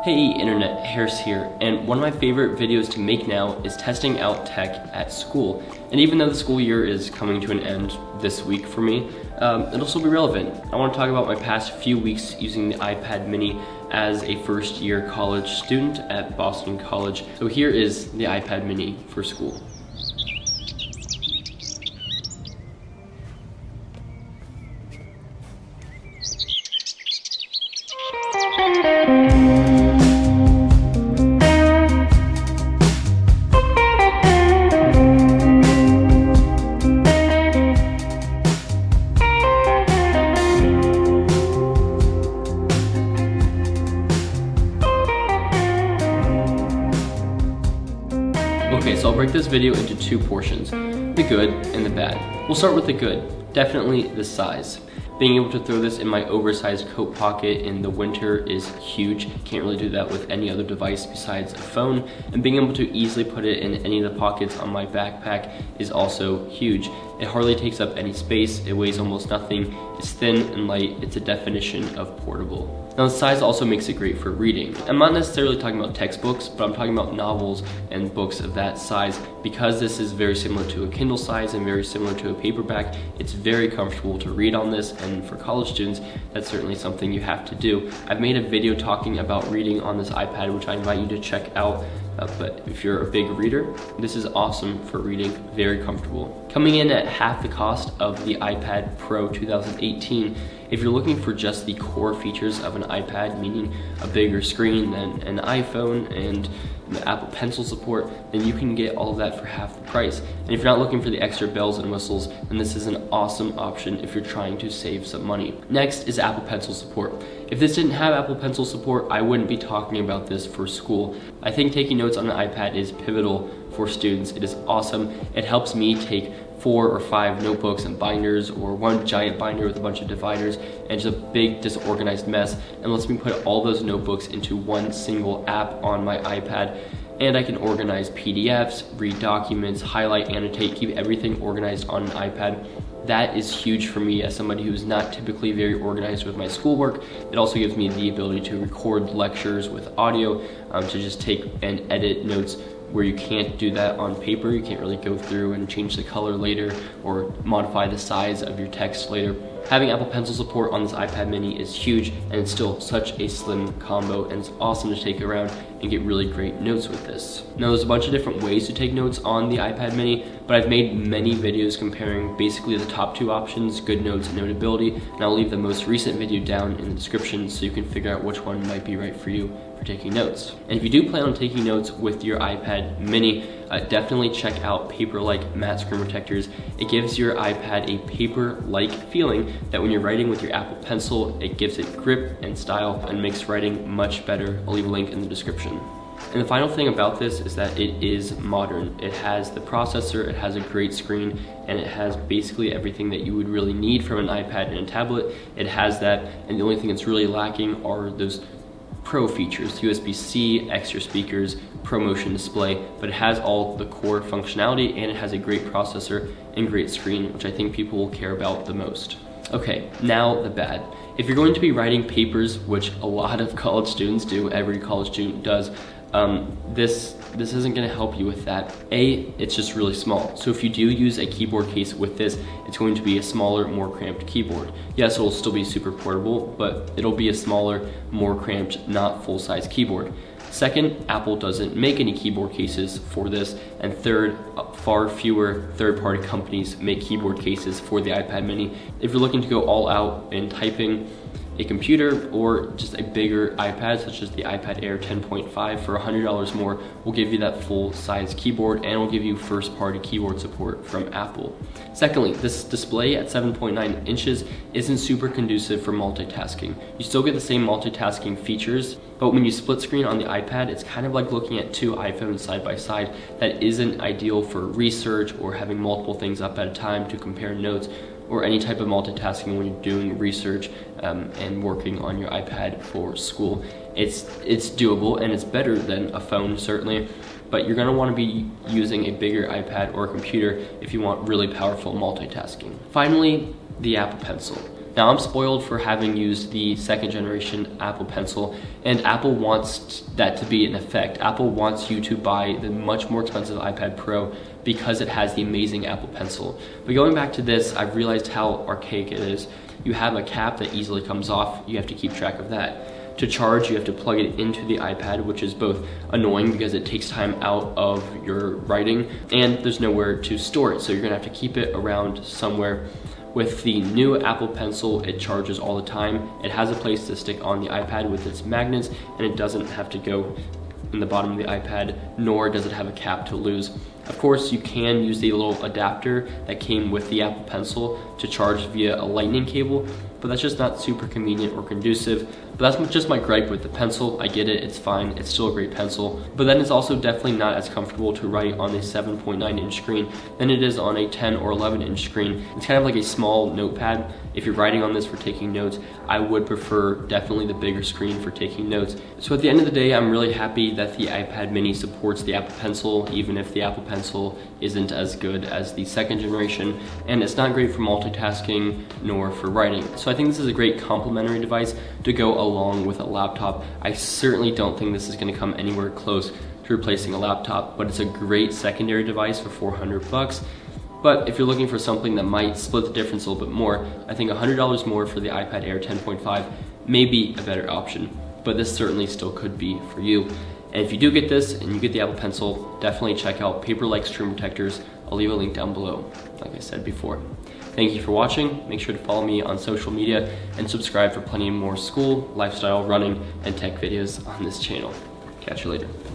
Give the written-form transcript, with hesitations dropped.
Hey Internet, Harris here, and one of my favorite videos to make now is testing out tech at school. And even though the school year is coming to an end this week for me, it'll still be relevant. I want to talk about my past few weeks using the iPad mini as a first year college student at Boston College. So here is the iPad mini for school. Okay, so I'll break this video into two portions, the good and the bad. We'll start with the good, definitely the size. Being able to throw this in my oversized coat pocket in the winter is huge. Can't really do that with any other device besides a phone. And being able to easily put it in any of the pockets on my backpack is also huge. It hardly takes up any space, it weighs almost nothing, it's thin and light, it's a definition of portable. Now the size also makes it great for reading. I'm not necessarily talking about textbooks, but I'm talking about novels and books of that size. Because this is very similar to a Kindle size and very similar to a paperback, it's very comfortable to read on this, and for college students, that's certainly something you have to do. I've made a video talking about reading on this iPad, which I invite you to check out. But if you're a big reader, this is awesome for reading, very comfortable. Coming in at half the cost of the iPad Pro 2018, if you're looking for just the core features of an iPad, meaning a bigger screen than an iPhone and the Apple Pencil support, then you can get all of that for half the price. And if you're not looking for the extra bells and whistles, then this is an awesome option if you're trying to save some money. Next is Apple Pencil support. If this didn't have Apple Pencil support, I wouldn't be talking about this for school. I think taking notes on the iPad is pivotal for students. It is awesome. It helps me take 4 or 5 notebooks and binders, or one giant binder with a bunch of dividers and just a big disorganized mess, and lets me put all those notebooks into one single app on my iPad. And I can organize PDFs, read documents, highlight, annotate, keep everything organized on an iPad. That is huge for me as somebody who's not typically very organized with my schoolwork. It also gives me the ability to record lectures with audio, to just take and edit notes where you can't do that on paper. You can't really go through and change the color later or modify the size of your text later. Having Apple Pencil support on this iPad mini is huge, and it's still such a slim combo, and it's awesome to take around and get really great notes with this. Now there's a bunch of different ways to take notes on the iPad mini, but I've made many videos comparing basically the top two options, good notes and notability, and I'll leave the most recent video down in the description so you can figure out which one might be right for you for taking notes. And if you do plan on taking notes with your iPad mini, definitely check out paper-like matte screen protectors. It gives your iPad a paper-like feeling that when you're writing with your Apple Pencil, it gives it grip and style and makes writing much better. I'll leave a link in the description. And the final thing about this is that it is modern. It has the processor, it has a great screen, and it has basically everything that you would really need from an iPad and a tablet. It has that, and the only thing that's really lacking are those Pro features, USB-C, extra speakers, ProMotion display, but it has all the core functionality, and it has a great processor and great screen, which I think people will care about the most. Okay, now the bad. If you're going to be writing papers, which a lot of college students do, every college student does, this isn't going to help you with that. It's just really small. So if you do use a keyboard case with this, it's going to be a smaller, more cramped keyboard. Yes, it'll still be super portable, but it'll be a smaller, more cramped, not full-size keyboard. Second, Apple doesn't make any keyboard cases for this. And third, far fewer third-party companies make keyboard cases for the iPad mini. If you're looking to go all out in typing, a computer or just a bigger iPad, such as the iPad Air 10.5 for $100 more, will give you that full-size keyboard, and will give you first-party keyboard support from Apple. Secondly, this display at 7.9 inches isn't super conducive for multitasking. You still get the same multitasking features, but when you split screen on the iPad, it's kind of like looking at two iPhones side by side. That isn't ideal for research or having multiple things up at a time to compare notes, or any type of multitasking when you're doing research and working on your iPad for school. It's doable, and it's better than a phone, certainly, but you're gonna wanna be using a bigger iPad or computer if you want really powerful multitasking. Finally, the Apple Pencil. Now I'm spoiled for having used the second generation Apple Pencil, and Apple wants that to be in effect. Apple wants you to buy the much more expensive iPad Pro because it has the amazing Apple Pencil. But going back to this, I've realized how archaic it is. You have a cap that easily comes off, you have to keep track of that. To charge, you have to plug it into the iPad, which is both annoying because it takes time out of your writing, and there's nowhere to store it, so you're gonna have to keep it around somewhere. With the new Apple Pencil, it charges all the time. It has a place to stick on the iPad with its magnets, and it doesn't have to go in the bottom of the iPad, nor does it have a cap to lose. Of course, you can use the little adapter that came with the Apple Pencil to charge via a lightning cable, but that's just not super convenient or conducive. But that's just my gripe with the pencil. I get it, it's fine, it's still a great pencil, but then it's also definitely not as comfortable to write on a 7.9 inch screen than it is on a 10 or 11 inch screen. It's kind of like a small notepad. If you're writing on this for taking notes, I would prefer definitely the bigger screen for taking notes. So at the end of the day, I'm really happy that the iPad mini supports the Apple Pencil, even if the Apple Pencil isn't as good as the second generation, and it's not great for multitasking nor for writing. So I think this is a great complementary device to go along with a laptop. I certainly don't think this is going to come anywhere close to replacing a laptop, but it's a great secondary device for $400. But if you're looking for something that might split the difference a little bit more, I think $100 more for the iPad Air 10.5 may be a better option, but this certainly still could be for you. And if you do get this and you get the Apple Pencil, definitely check out Paper-like screen protectors. I'll leave a link down below, like I said before. Thank you for watching. Make sure to follow me on social media and subscribe for plenty more school, lifestyle, running, and tech videos on this channel. Catch you later.